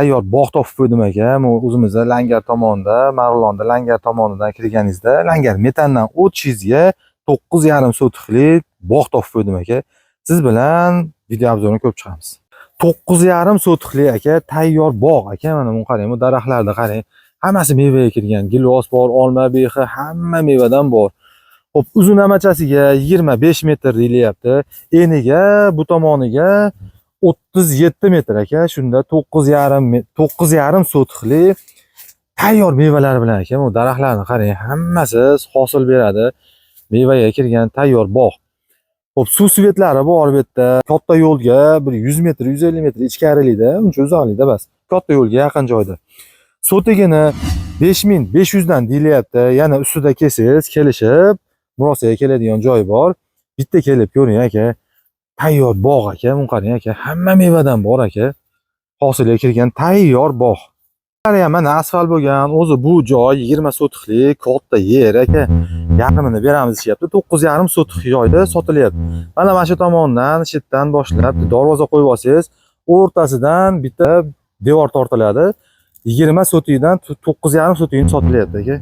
tayyor bog' topib qo'ydim aka. O'zimizda Langar tomonida, Marg'ilonda Langar tomonidan kirganingizda Langar metandan o'tishingizga 9,5 sotiklik bog' topib qo'ydim aka. Siz bilan video obzorini ko'rib chiqamiz. 9,5 sotiklik aka, tayyor bog' aka. Mana buni qarang, bu daraxtlarni qarang. Hammasi mevaga kirgan. Gilos bor, olma, behi, hamma mevadan bor. Xo'p, uzun amachasiga 25 metr deyilyapti. Eniga bu tomoniga 37 metr aka. Shunda 9,5 sotiklik tayyor mevalar bilan aka. Bu daraxtlarni qarang, hammasi hosil beradi. Mevaga kirgan tayyor bog'. Xo'p, suv svetlari bor bu yerda. Katta yo'lga bir 100 metr, 150 metr ichkarilikda, uncha uzoqlikda bas. Katta yo'lga yaqin joyda. Sotigini 5500 dan deyilyapti. Yana ustida kelsangiz, kelishib murosaga keladigan joy bor. Bitta kelib ko'ring aka. Tayyor bog' aka. Buni qarang aka. Hamma mevadan bor aka. Hosilga kirgan tayyor bog'. Qarang, mana asfalt bo'lgan. O'zi bu joy 20 sotiklik katta yer aka. Yarmini beramiz deyapti. 9,5 sotik joyda sotilyapti. Mana shu tomondan, chetdan boshlab darvoza qo'yib olsangiz, o'rtasidan bitta devor tortiladi. 20 sotikdan 9,5 sotikni sotilyapti aka.